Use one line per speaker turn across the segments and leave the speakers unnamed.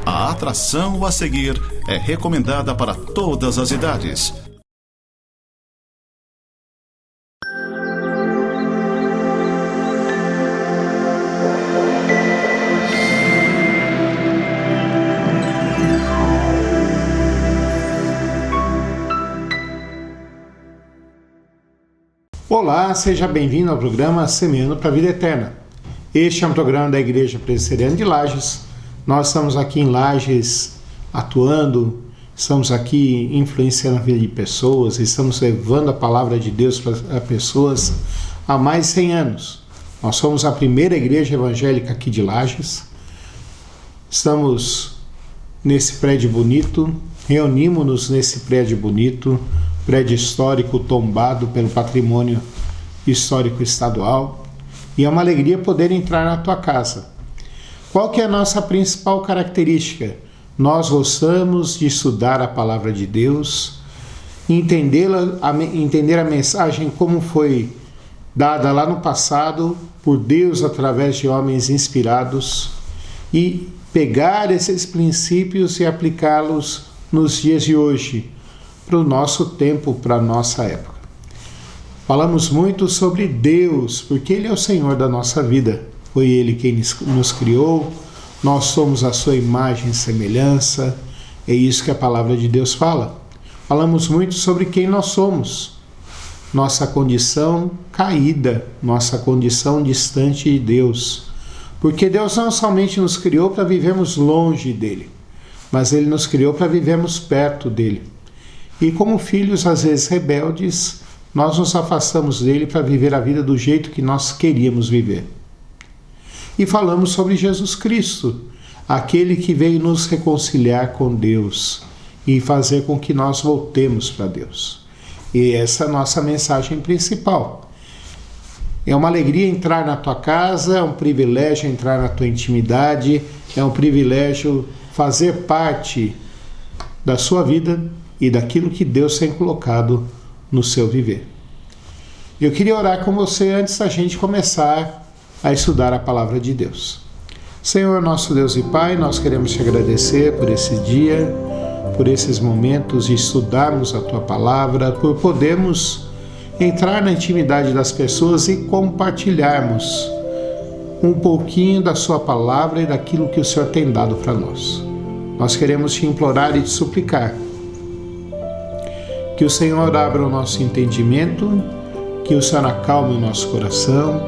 A atração a seguir é recomendada para todas as idades.
Olá, seja bem-vindo ao programa Semeando para a Vida Eterna. Este é um programa da Igreja Presbiteriana de Lages. Nós estamos aqui em Lages atuando, estamos aqui influenciando a vida de pessoas, estamos levando a palavra de Deus para pessoas há mais de 100 anos. Nós somos a primeira igreja evangélica aqui de Lages. Estamos nesse prédio bonito, reunimos-nos nesse prédio bonito, prédio histórico tombado pelo patrimônio histórico estadual, e é uma alegria poder entrar na tua casa. Qual que é a nossa principal característica? Nós gostamos de estudar a palavra de Deus, entender a mensagem como foi dada lá no passado por Deus através de homens inspirados e pegar esses princípios e aplicá-los nos dias de hoje, para o nosso tempo, para a nossa época. Falamos muito sobre Deus, porque Ele é o Senhor da nossa vida. Foi Ele quem nos criou, nós somos a sua imagem e semelhança, é isso que a palavra de Deus fala. Falamos muito sobre quem nós somos, nossa condição caída, nossa condição distante de Deus. Porque Deus não somente nos criou para vivermos longe dEle, mas Ele nos criou para vivermos perto dEle. E como filhos, às vezes rebeldes, nós nos afastamos dele para viver a vida do jeito que nós queríamos viver. E falamos sobre Jesus Cristo, aquele que veio nos reconciliar com Deus e fazer com que nós voltemos para Deus. E essa é a nossa mensagem principal. É uma alegria entrar na tua casa, é um privilégio entrar na tua intimidade, é um privilégio fazer parte da sua vida e daquilo que Deus tem colocado no seu viver. Eu queria orar com você antes da gente começar a estudar a palavra de Deus. Senhor, nosso Deus e Pai, nós queremos te agradecer por esse dia, por esses momentos de estudarmos a tua palavra, por podermos entrar na intimidade das pessoas e compartilharmos um pouquinho da sua palavra e daquilo que o Senhor tem dado para nós. Nós queremos te implorar e te suplicar que o Senhor abra o nosso entendimento, que o Senhor acalme o nosso coração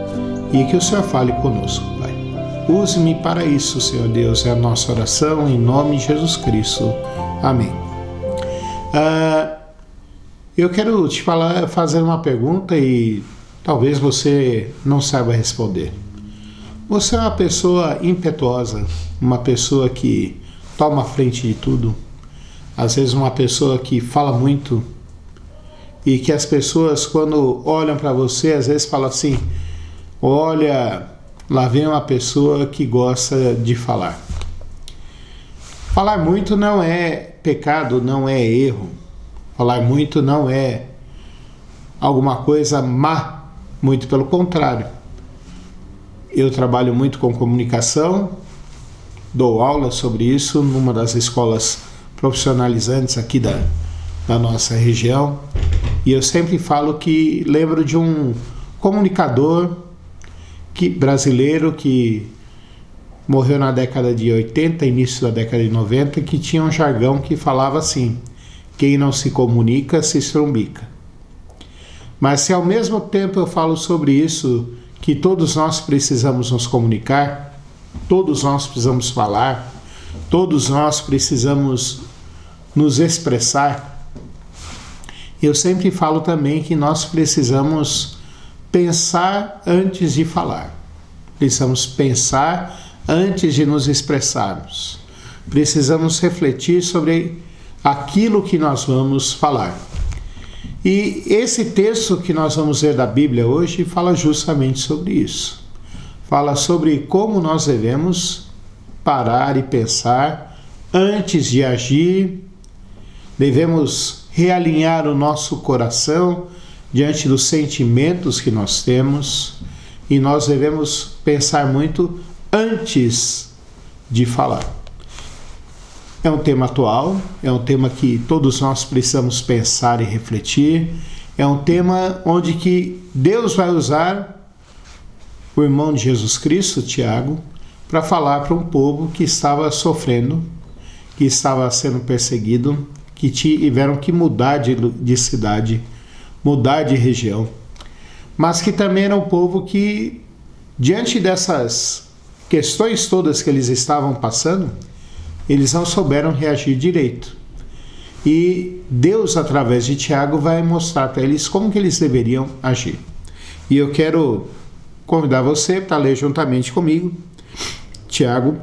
e que o Senhor fale conosco, Pai. Use-me para isso, Senhor Deus, é a nossa oração em nome de Jesus Cristo. Amém. Eu quero te fazer uma pergunta e talvez você não saiba responder. Você é uma pessoa impetuosa, uma pessoa que toma a frente de tudo, às vezes uma pessoa que fala muito, e que as pessoas, quando olham para você, às vezes falam assim: olha, lá vem uma pessoa que gosta de falar. Falar muito não é pecado, não é erro. Falar muito não é alguma coisa má, muito pelo contrário. Eu trabalho muito com comunicação, dou aula sobre isso numa das escolas profissionalizantes aqui da nossa região. E eu sempre falo que lembro de um comunicador brasileiro que morreu na década de 80, início da década de 90, que tinha um jargão que falava assim: quem não se comunica se estrumbica. Mas se ao mesmo tempo eu falo sobre isso, que todos nós precisamos nos comunicar, todos nós precisamos falar, todos nós precisamos nos expressar, eu sempre falo também que nós precisamos pensar antes de falar. Precisamos pensar antes de nos expressarmos. Precisamos refletir sobre aquilo que nós vamos falar. E esse texto que nós vamos ler da Bíblia hoje fala justamente sobre isso. Fala sobre como nós devemos parar e pensar antes de agir. Devemos realinhar o nosso coração diante dos sentimentos que nós temos, e nós devemos pensar muito antes de falar. É um tema atual, é um tema que todos nós precisamos pensar e refletir. É um tema onde que Deus vai usar o irmão de Jesus Cristo, Tiago, para falar para um povo que estava sofrendo, que estava sendo perseguido, que tiveram que mudar de cidade, mudar de região, mas que também era um povo que, diante dessas questões todas que eles estavam passando, eles não souberam reagir direito. E Deus, através de Tiago, vai mostrar para eles como que eles deveriam agir. E eu quero convidar você para ler juntamente comigo Tiago,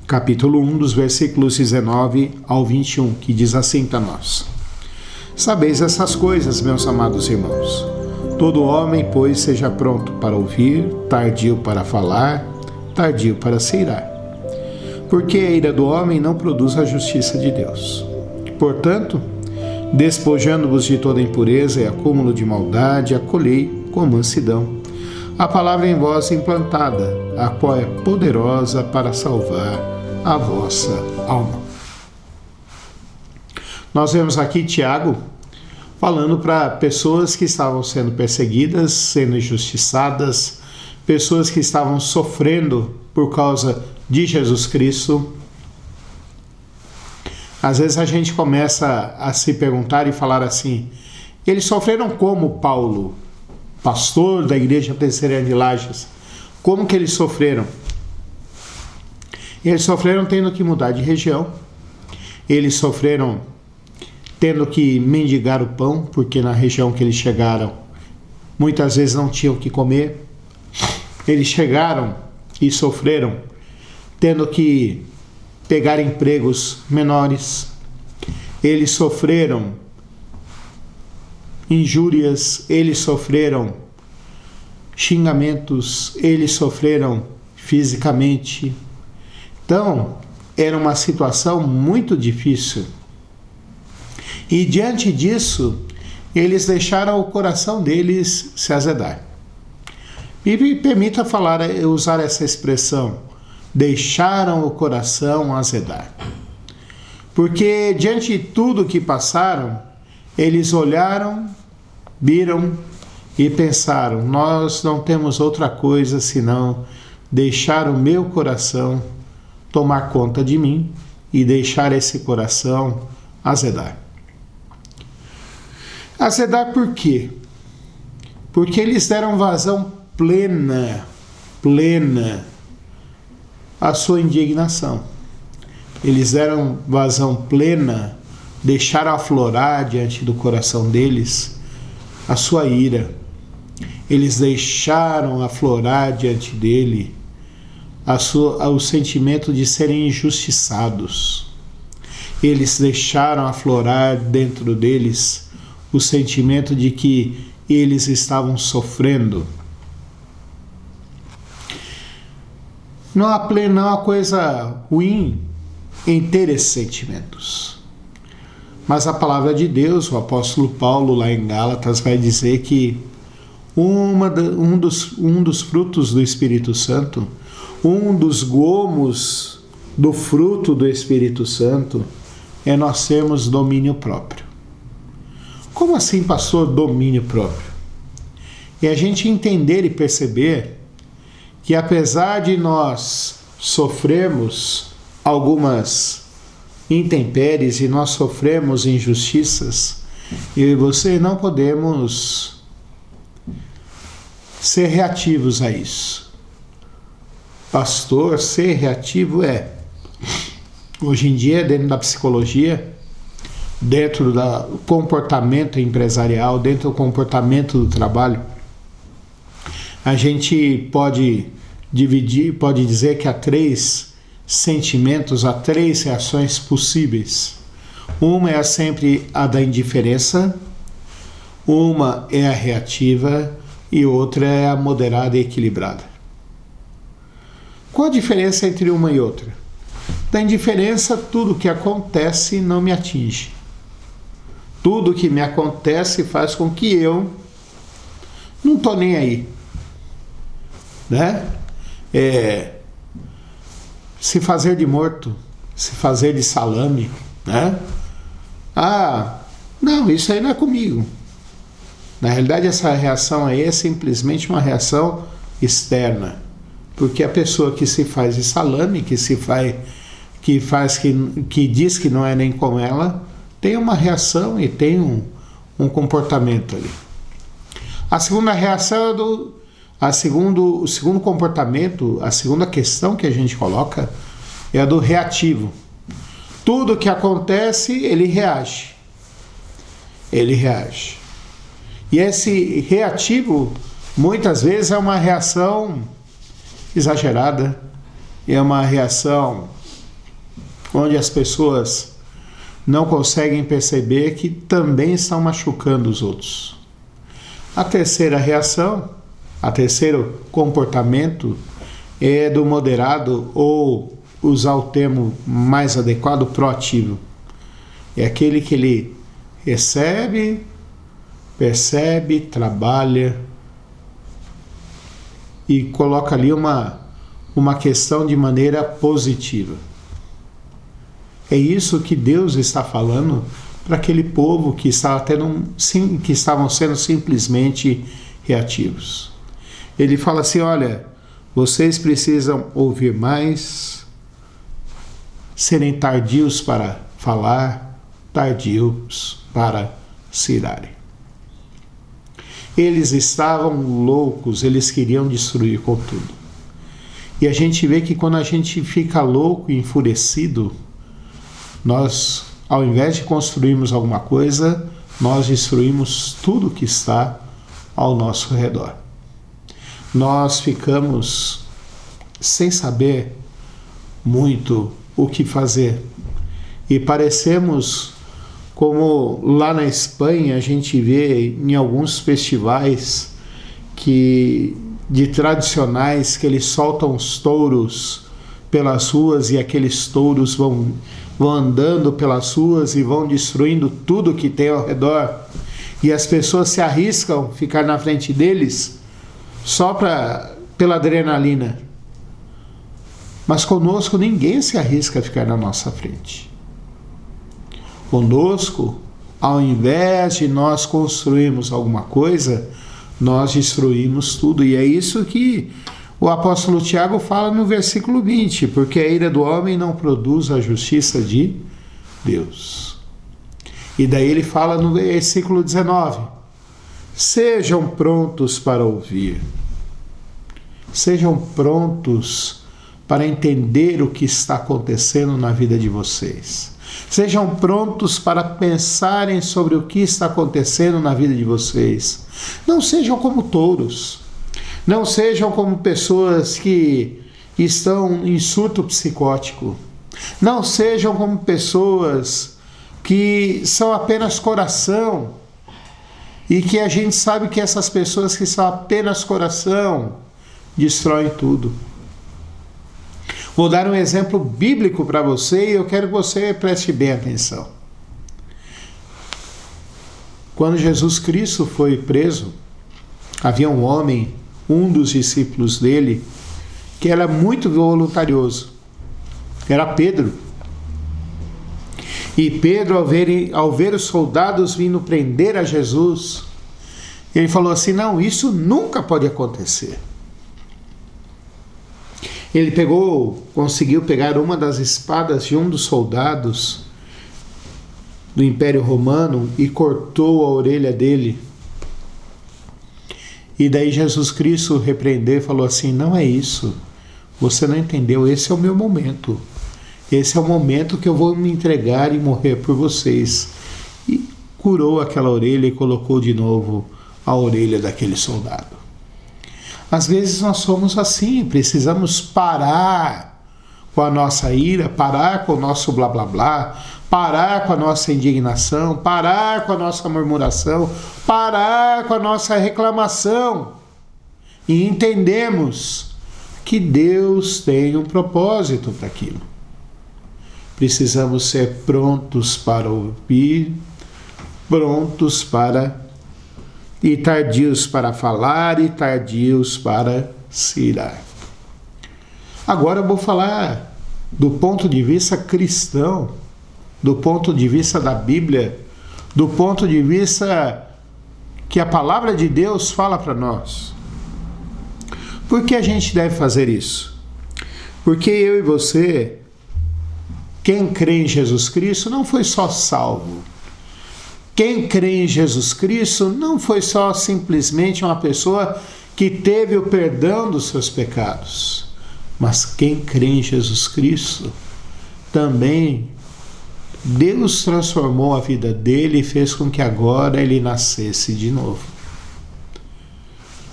capítulo 1, dos versículos 19 ao 21, que diz assim para nós: Sabeis essas coisas, meus amados irmãos. Todo homem, pois, seja pronto para ouvir, tardio para falar, tardio para se irar. Porque a ira do homem não produz a justiça de Deus. Portanto, despojando-vos de toda impureza e acúmulo de maldade, acolhei com mansidão a palavra em vós implantada, a qual é poderosa para salvar a vossa alma. Nós vemos aqui Tiago falando para pessoas que estavam sendo perseguidas, sendo injustiçadas, pessoas que estavam sofrendo por causa de Jesus Cristo. Às vezes a gente começa a se perguntar e falar assim: eles sofreram como Paulo, pastor da igreja presbiteriana de Lages? Como que eles sofreram? Eles sofreram tendo que mudar de região, eles sofreram tendo que mendigar o pão, porque na região que eles chegaram, muitas vezes não tinham o que comer. Eles chegaram e sofreram tendo que pegar empregos menores. Eles sofreram injúrias, eles sofreram xingamentos, eles sofreram fisicamente. Então, era uma situação muito difícil. E diante disso, eles deixaram o coração deles se azedar. Me permita usar essa expressão: deixaram o coração azedar. Porque diante de tudo que passaram, eles olharam, viram e pensaram: nós não temos outra coisa senão deixar o meu coração tomar conta de mim e deixar esse coração azedar. Azedar por quê? Porque eles deram vazão plena à sua indignação. Eles deram vazão plena, deixaram aflorar diante do coração deles a sua ira. Eles deixaram aflorar diante dele o sentimento de serem injustiçados. Eles deixaram aflorar dentro deles o sentimento de que eles estavam sofrendo. Não há coisa ruim em ter esses sentimentos. Mas a palavra de Deus, o apóstolo Paulo lá em Gálatas, vai dizer que um dos frutos do Espírito Santo, um dos gomos do fruto do Espírito Santo, é nós termos domínio próprio. Como assim, pastor, domínio próprio? É a gente entender e perceber que, apesar de nós sofrermos algumas intempéries e nós sofremos injustiças, eu e você não podemos ser reativos a isso. Pastor, ser reativo hoje em dia, dentro da psicologia, dentro do comportamento empresarial, dentro do comportamento do trabalho, a gente pode dizer que há 3 sentimentos, há 3 reações possíveis. Uma é sempre a da indiferença, uma é a reativa e outra é a moderada e equilibrada. Qual a diferença entre uma e outra? Da indiferença, tudo que acontece não me atinge. Tudo que me acontece faz com que eu não estou nem aí. Né? Se fazer de morto, se fazer de salame, né? Ah, não, isso aí não é comigo. Na realidade, essa reação aí é simplesmente uma reação externa, porque a pessoa que se faz de salame, que diz que não é nem com ela, tem uma reação e tem um comportamento ali. A segunda reação o segundo comportamento, a segunda questão que a gente coloca é a do reativo. Tudo que acontece, ele reage. Ele reage. E esse reativo, muitas vezes, é uma reação exagerada, é uma reação onde as pessoas não conseguem perceber que também estão machucando os outros. A terceira reação, o terceiro comportamento é do moderado, ou usar o termo mais adequado, proativo. É aquele que ele recebe, percebe, trabalha e coloca ali uma questão de maneira positiva. É isso que Deus está falando para aquele povo que estavam sendo simplesmente reativos. Ele fala assim: olha, vocês precisam ouvir mais, serem tardios para falar, tardios para se irarem. Eles estavam loucos, eles queriam destruir com tudo. E a gente vê que quando a gente fica louco e enfurecido, nós, ao invés de construirmos alguma coisa, nós destruímos tudo que está ao nosso redor. Nós ficamos sem saber muito o que fazer. E parecemos como lá na Espanha a gente vê em alguns festivais de tradicionais que eles soltam os touros pelas ruas e aqueles touros vão andando pelas ruas e vão destruindo tudo que tem ao redor. E as pessoas se arriscam a ficar na frente deles só pela adrenalina. Mas conosco ninguém se arrisca a ficar na nossa frente. Conosco, ao invés de nós construirmos alguma coisa, nós destruímos tudo. E é isso que o apóstolo Tiago fala no versículo 20, porque a ira do homem não produz a justiça de Deus. E daí ele fala no versículo 19, sejam prontos para ouvir, sejam prontos para entender o que está acontecendo na vida de vocês. Sejam prontos para pensarem sobre o que está acontecendo na vida de vocês. Não sejam como touros. Não sejam como pessoas que estão em surto psicótico. Não sejam como pessoas que são apenas coração. E que a gente sabe que essas pessoas que são apenas coração destroem tudo. Vou dar um exemplo bíblico para você e eu quero que você preste bem atenção. Quando Jesus Cristo foi preso, havia um homem, um dos discípulos dele, que era muito voluntarioso. Era Pedro. E Pedro, ao ver os soldados vindo prender a Jesus, ele falou assim: não, isso nunca pode acontecer. Ele conseguiu pegar uma das espadas de um dos soldados do Império Romano e cortou a orelha dele. E daí Jesus Cristo repreendeu e falou assim: não é isso, você não entendeu, esse é o meu momento. Esse é o momento que eu vou me entregar e morrer por vocês. E curou aquela orelha e colocou de novo a orelha daquele soldado. Às vezes nós somos assim, precisamos parar com a nossa ira, parar com o nosso blá blá blá, parar com a nossa indignação, parar com a nossa murmuração, parar com a nossa reclamação e entendemos que Deus tem um propósito para aquilo. Precisamos ser prontos para ouvir, prontos para e tardios para falar e tardios para se irar. Agora eu vou falar do ponto de vista cristão, do ponto de vista da Bíblia, do ponto de vista que a palavra de Deus fala para nós. Por que a gente deve fazer isso? Porque eu e você, quem crê em Jesus Cristo, não foi só salvo. Quem crê em Jesus Cristo não foi só simplesmente uma pessoa que teve o perdão dos seus pecados. Mas quem crê em Jesus Cristo, também Deus transformou a vida dele e fez com que agora ele nascesse de novo.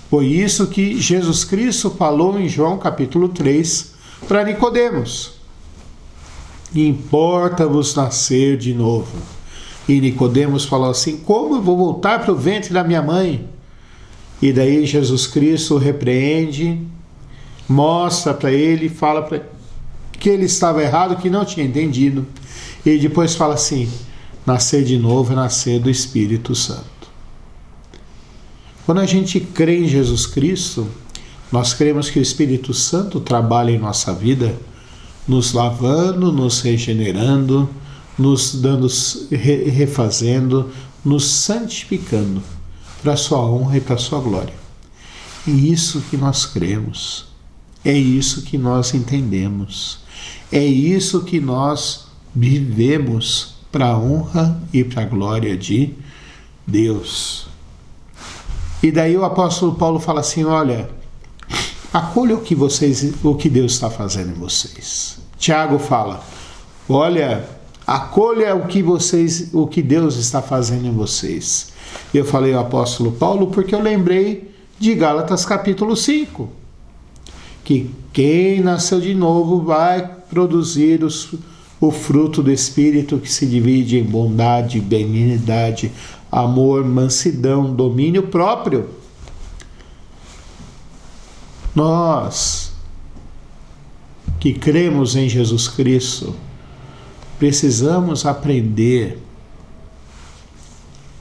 Foi isso que Jesus Cristo falou em João capítulo 3 para Nicodemos. Importa-vos nascer de novo. E Nicodemos falou assim: como eu vou voltar para o ventre da minha mãe? E daí Jesus Cristo repreende, mostra para ele, fala para que ele estava errado, que não tinha entendido. E depois fala assim: nascer de novo é nascer do Espírito Santo. Quando a gente crê em Jesus Cristo, nós cremos que o Espírito Santo trabalha em nossa vida, nos lavando, nos regenerando, nos dando, refazendo, nos santificando para a sua honra e para a sua glória. É isso que nós cremos, é isso que nós entendemos, é isso que nós vivemos para a honra e para a glória de Deus. E daí o apóstolo Paulo fala assim: olha, acolha o que Deus está fazendo em vocês. Tiago fala: olha, acolha o que Deus está fazendo em vocês. Eu falei o apóstolo Paulo porque eu lembrei de Gálatas capítulo 5, que quem nasceu de novo vai produzir o fruto do Espírito, que se divide em bondade, benignidade, amor, mansidão, domínio próprio. Nós que cremos em Jesus Cristo precisamos aprender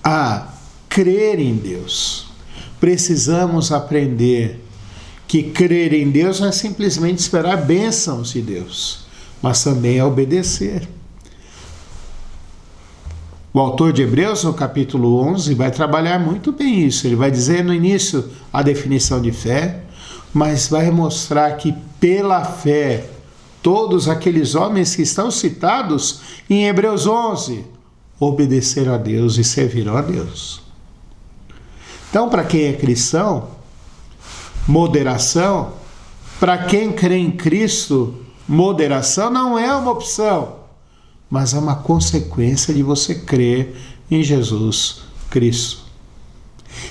a crer em Deus. Precisamos aprender que crer em Deus não é simplesmente esperar bênçãos de Deus, mas também é obedecer. O autor de Hebreus, no capítulo 11, vai trabalhar muito bem isso. Ele vai dizer no início a definição de fé, mas vai mostrar que pela fé, todos aqueles homens que estão citados em Hebreus 11, obedeceram a Deus e serviram a Deus. Então, para quem é cristão, moderação, para quem crê em Cristo, moderação não é uma opção, mas é uma consequência de você crer em Jesus Cristo.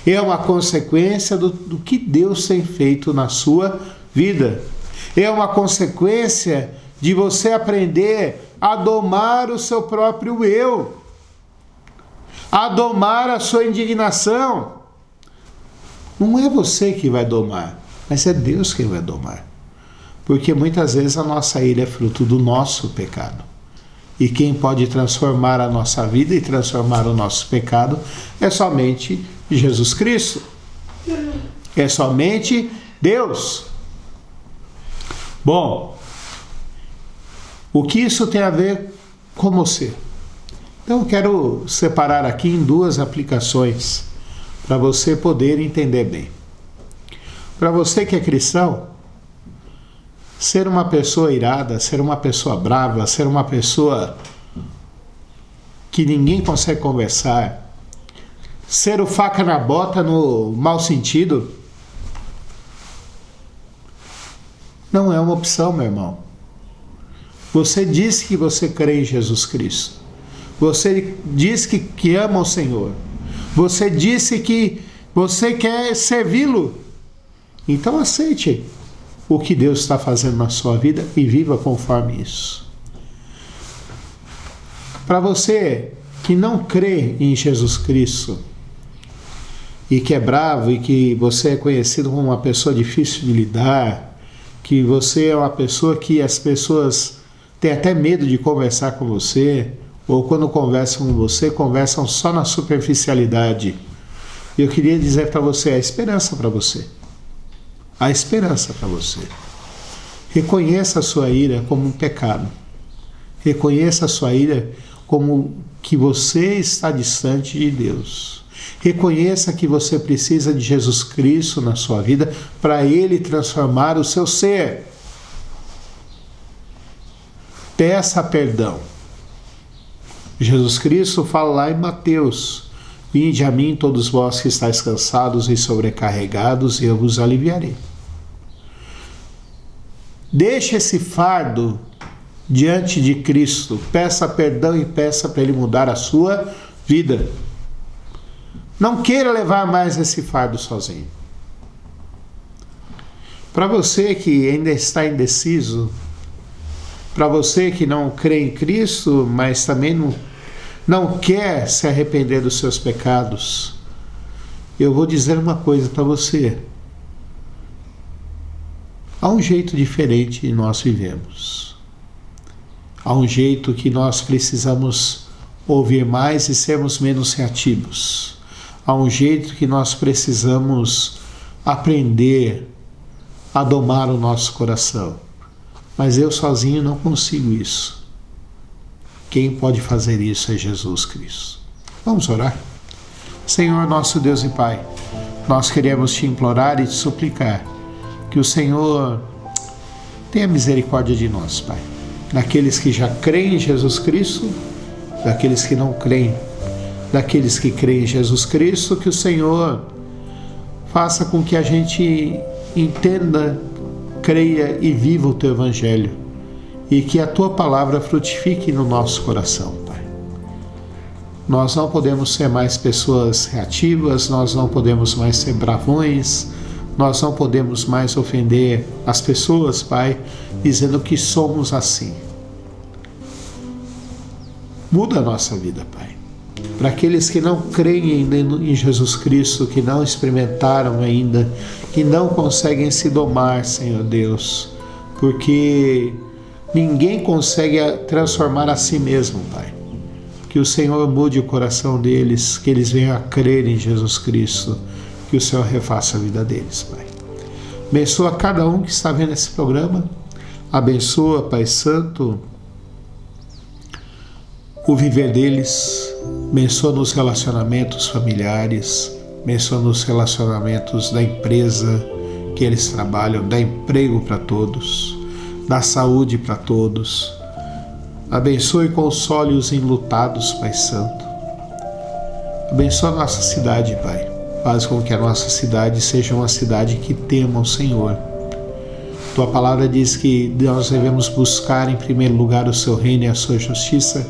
É uma consequência do que Deus tem feito na sua vida. É uma consequência de você aprender a domar o seu próprio eu, a domar a sua indignação. Não é você que vai domar, mas é Deus quem vai domar. Porque muitas vezes a nossa ira é fruto do nosso pecado. E quem pode transformar a nossa vida e transformar o nosso pecado é somente Jesus Cristo. É somente Deus. Bom, o que isso tem a ver com você? Então eu quero separar aqui em duas aplicações para você poder entender bem. Para você que é cristão, ser uma pessoa irada, ser uma pessoa brava, ser uma pessoa que ninguém consegue conversar, ser o faca na bota no mau sentido, não é uma opção, meu irmão. Você disse que você crê em Jesus Cristo. Você disse que ama o Senhor. Você disse que você quer servi-lo. Então aceite o que Deus está fazendo na sua vida e viva conforme isso. Para você que não crê em Jesus Cristo e que é bravo e que você é conhecido como uma pessoa difícil de lidar, que você é uma pessoa que as pessoas têm até medo de conversar com você, ou quando conversam com você, conversam só na superficialidade. Eu queria dizer para você, a esperança para você. A esperança para você. Reconheça a sua ira como um pecado. Reconheça a sua ira como que você está distante de Deus. Reconheça que você precisa de Jesus Cristo na sua vida para Ele transformar o seu ser. Peça perdão. Jesus Cristo fala lá em Mateus: vinde a mim todos vós que estáis cansados e sobrecarregados, e eu vos aliviarei. Deixe esse fardo diante de Cristo, peça perdão e peça para Ele mudar a sua vida. Não queira levar mais esse fardo sozinho. Para você que ainda está indeciso, para você que não crê em Cristo, mas também não quer se arrepender dos seus pecados, eu vou dizer uma coisa para você. Há um jeito diferente que nós vivemos. Há um jeito que nós precisamos ouvir mais e sermos menos reativos. Há um jeito que nós precisamos aprender a domar o nosso coração. Mas eu sozinho não consigo isso. Quem pode fazer isso é Jesus Cristo. Vamos orar? Senhor, nosso Deus e Pai, nós queremos te implorar e te suplicar que o Senhor tenha misericórdia de nós, Pai. Daqueles que já creem em Jesus Cristo, daqueles que não creem, daqueles que creem em Jesus Cristo, que o Senhor faça com que a gente entenda, creia e viva o Teu Evangelho, e que a Tua palavra frutifique no nosso coração, Pai. Nós não podemos ser mais pessoas reativas, nós não podemos mais ser bravões, nós não podemos mais ofender as pessoas, Pai, dizendo que somos assim. Muda a nossa vida, Pai. Para aqueles que não creem ainda em Jesus Cristo, que não experimentaram ainda, que não conseguem se domar, Senhor Deus, porque ninguém consegue transformar a si mesmo, Pai. Que o Senhor mude o coração deles, que eles venham a crer em Jesus Cristo, que o Senhor refaça a vida deles, Pai. Abençoa cada um que está vendo esse programa. Abençoa, Pai Santo, o viver deles. Abençoa nos relacionamentos familiares. Abençoa nos relacionamentos da empresa que eles trabalham. Dá emprego para todos. Dá saúde para todos. Abençoe e console os enlutados, Pai Santo. Abençoa a nossa cidade, Pai. Faz com que a nossa cidade seja uma cidade que tema o Senhor. Tua palavra diz que nós devemos buscar em primeiro lugar o Seu reino e a Sua justiça,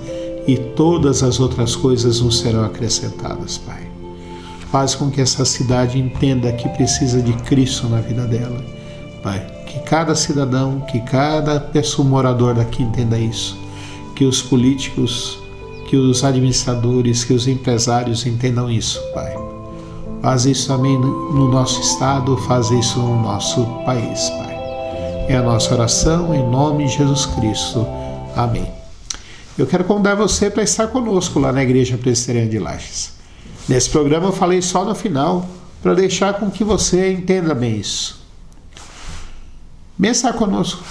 e todas as outras coisas nos serão acrescentadas, Pai. Faz com que essa cidade entenda que precisa de Cristo na vida dela, Pai. Que cada cidadão, que cada pessoa morador daqui entenda isso. Que os políticos, que os administradores, que os empresários entendam isso, Pai. Faz isso também no nosso estado, faz isso no nosso país, Pai. É a nossa oração em nome de Jesus Cristo. Amém. Eu quero convidar você para estar conosco lá na Igreja Presbiteriana de Lages. Nesse programa eu falei só no final, para deixar com que você entenda bem isso. Venha estar conosco.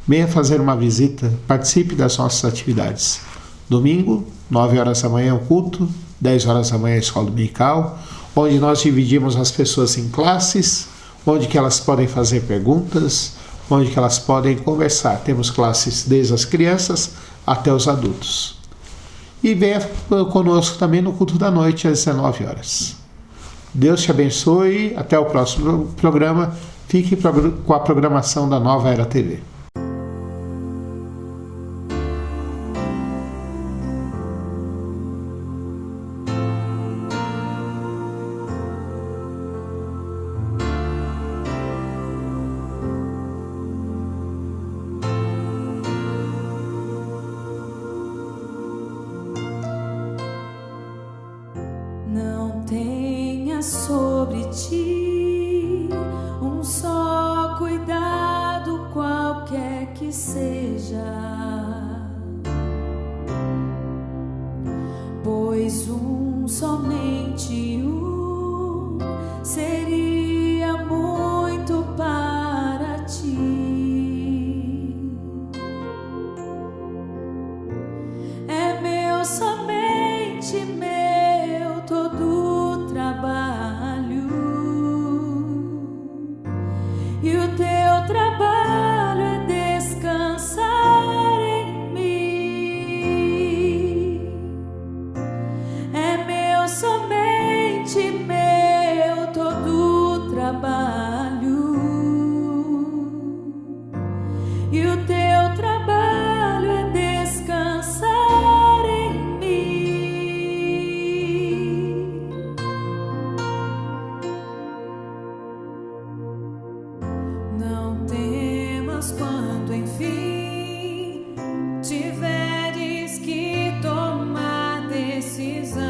Venha fazer uma visita, participe das nossas atividades. Domingo, 9 horas da manhã, o culto, 10 horas da manhã, a escola dominical, onde nós dividimos as pessoas em classes, onde que elas podem fazer perguntas, onde que elas podem conversar. Temos classes desde as crianças até os adultos. E venha conosco também no culto da noite, às 19 horas. Deus te abençoe. Até o próximo programa. Fique com a programação da Nova Era TV.
Não tenha sobre ti um só cuidado, qualquer que seja, pois somente seria muito para ti. somente meu todo o trabalho, e o teu trabalho é descansar em mim. É meu, somente meu todo o trabalho, e o teu trabalho é descansar em mim. Não temas quando enfim tiveres que tomar decisão.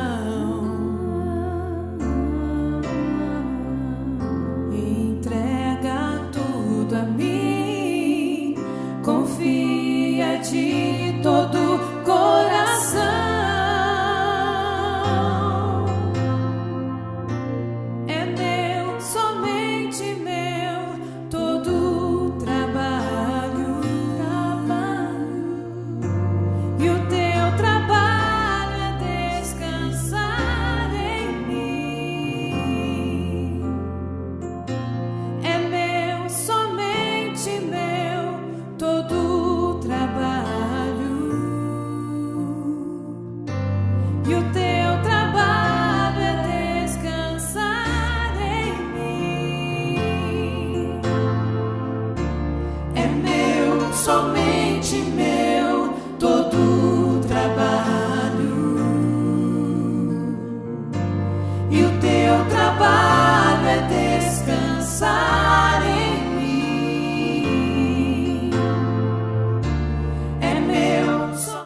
Entrega tudo a mim, confia de todo o coração. É meu, somente meu, todo o trabalho, e o teu trabalho é descansar em mim. É meu, somente meu, todo o trabalho, e o teu